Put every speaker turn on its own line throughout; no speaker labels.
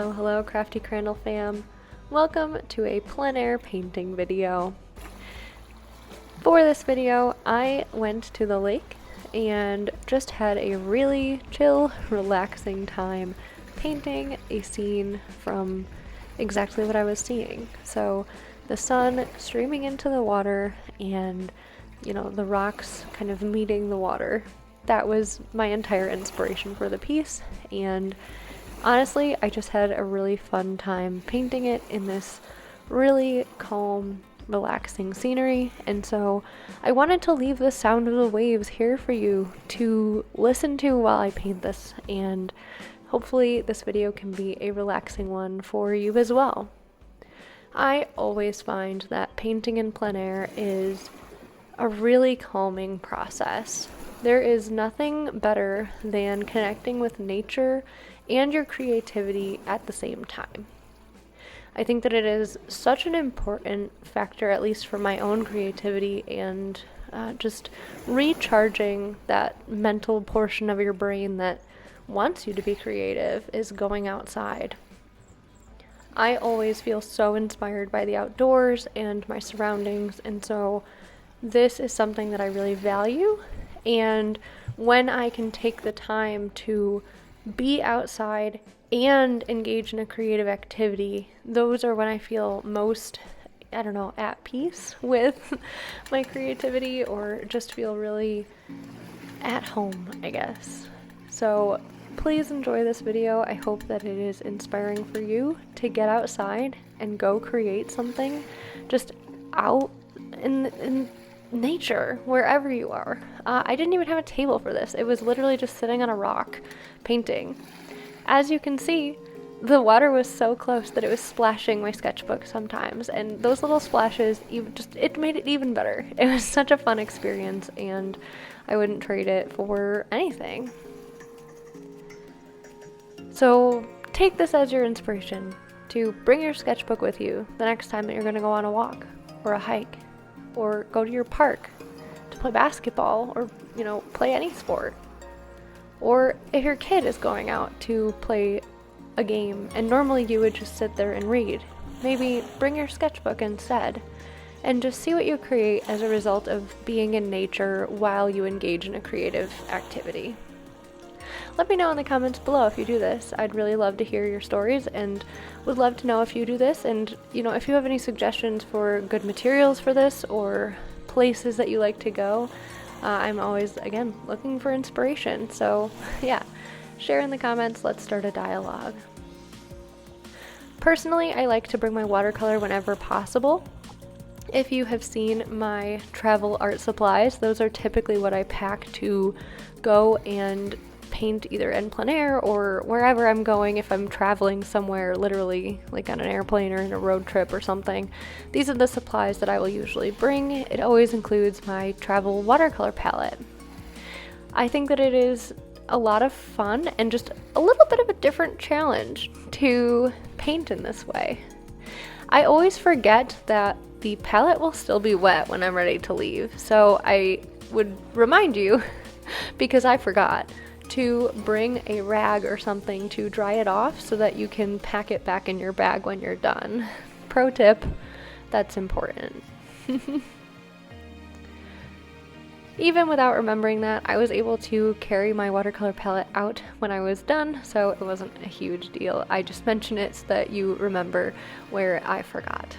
Hello, Crafty Crandall fam. Welcome to a plein air painting video. For this video, I went to the lake and just had a really chill, relaxing time painting a scene from exactly what I was seeing. So the sun streaming into the water and, the rocks kind of meeting the water. That was my entire inspiration for the piece, and honestly, I just had a really fun time painting it in this really calm, relaxing scenery, and so I wanted to leave the sound of the waves here for you to listen to while I paint this, and hopefully this video can be a relaxing one for you as well. I always find that painting in plein air is a really calming process. There is nothing better than connecting with nature and your creativity at the same time. I think that it is such an important factor, at least for my own creativity and just recharging that mental portion of your brain that wants you to be creative, is going outside. I always feel so inspired by the outdoors and my surroundings, and so this is something that I really value. And when I can take the time to be outside and engage in a creative activity, those are when I feel most, at peace with my creativity, or just feel really at home, I guess. So please enjoy this video. I hope that it is inspiring for you to get outside and go create something just out in nature, wherever you are. I didn't even have a table for this. It was literally just sitting on a rock painting. As you can see, the water was so close that it was splashing my sketchbook sometimes, and those little splashes, it made it even better. It was such a fun experience, and I wouldn't trade it for anything. So take this as your inspiration to bring your sketchbook with you the next time that you're going to go on a walk or a hike, or go to your park to play basketball, or play any sport. Or if your kid is going out to play a game and normally you would just sit there and read, maybe bring your sketchbook instead and just see what you create as a result of being in nature while you engage in a creative activity. Let me know in the comments below if you do this. I'd really love to hear your stories, and would love to know if you do this, and if you have any suggestions for good materials for this or places that you like to go. I'm always, again, looking for inspiration. So yeah, share in the comments. Let's start a dialogue. Personally, I like to bring my watercolor whenever possible. If you have seen my travel art supplies, those are typically what I pack to go and paint either in plein air or wherever I'm going. If I'm traveling somewhere, literally like on an airplane or in a road trip or something, these are the supplies that I will usually bring. It always includes my travel watercolor palette. I think that it is a lot of fun and just a little bit of a different challenge to paint in this way. I always forget that the palette will still be wet when I'm ready to leave, so I would remind you, because I forgot, to bring a rag or something to dry it off so that you can pack it back in your bag when you're done. Pro tip, that's important. Even without remembering that, I was able to carry my watercolor palette out when I was done, so it wasn't a huge deal. I just mention it so that you remember where I forgot.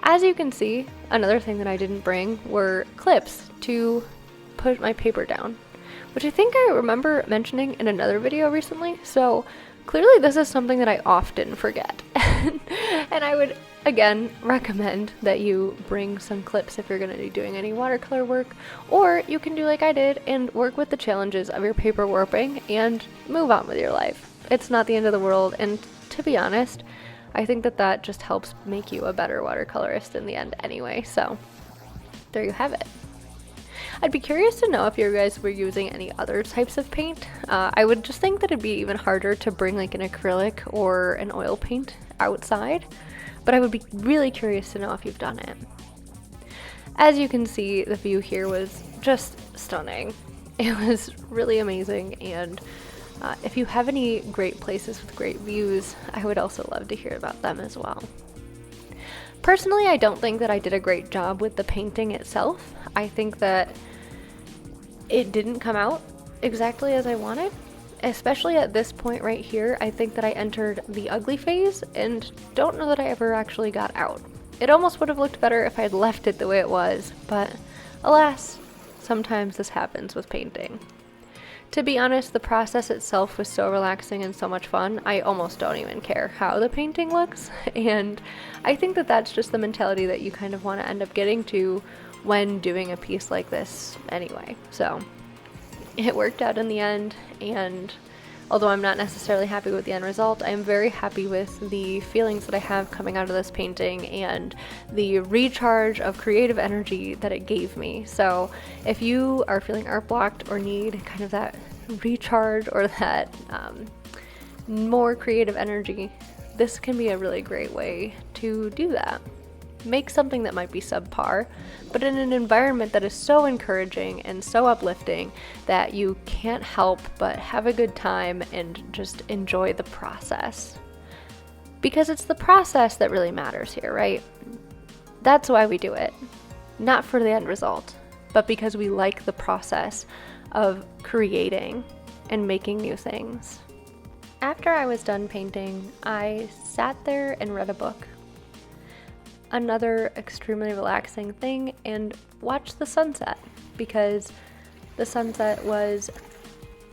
As you can see, another thing that I didn't bring were clips to put my paper down, which I think I remember mentioning in another video recently, so clearly this is something that I often forget. And I would, again, recommend that you bring some clips if you're going to be doing any watercolor work, or you can do like I did and work with the challenges of your paper warping and move on with your life. It's not the end of the world, and to be honest, I think that that just helps make you a better watercolorist in the end anyway, so there you have it. I'd be curious to know if you guys were using any other types of paint. I would just think that it'd be even harder to bring like an acrylic or an oil paint outside, but I would be really curious to know if you've done it. As you can see, the view here was just stunning. It was really amazing, and If you have any great places with great views, I would also love to hear about them as well. Personally, I don't think that I did a great job with the painting itself. I think that it didn't come out exactly as I wanted. Especially at this point right here, I think that I entered the ugly phase and don't know that I ever actually got out. It almost would have looked better if I had left it the way it was, but alas, sometimes this happens with painting. To be honest, the process itself was so relaxing and so much fun, I almost don't even care how the painting looks, and I think that that's just the mentality that you kind of want to end up getting to when doing a piece like this anyway. So it worked out in the end, and although I'm not necessarily happy with the end result, I am very happy with the feelings that I have coming out of this painting and the recharge of creative energy that it gave me. So if you are feeling art blocked or need kind of that recharge or that more creative energy, this can be a really great way to do that. Make something that might be subpar, but in an environment that is so encouraging and so uplifting that you can't help but have a good time and just enjoy the process. Because it's the process that really matters here, right? That's why we do it. Not for the end result, but because we like the process of creating and making new things. After I was done painting, I sat there and read a book. Another extremely relaxing thing, and watch the sunset, because the sunset was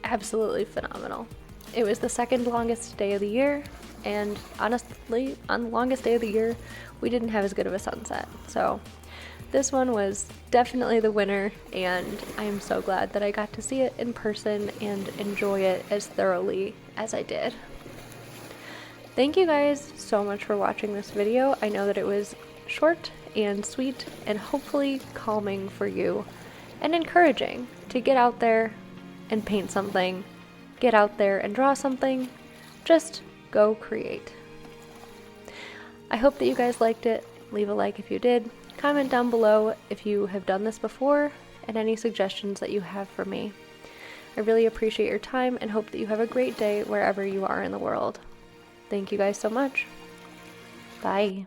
absolutely phenomenal. It was the second longest day of the year, and honestly, on the longest day of the year, we didn't have as good of a sunset. So this one was definitely the winner, and I am so glad that I got to see it in person and enjoy it as thoroughly as I did. Thank you guys so much for watching this video. I know that it was short and sweet and hopefully calming for you and encouraging to get out there and paint something, get out there and draw something, just go create. I hope that you guys liked it. Leave a like if you did. Comment down below if you have done this before and any suggestions that you have for me. I really appreciate your time and hope that you have a great day wherever you are in the world. Thank you guys so much. Bye.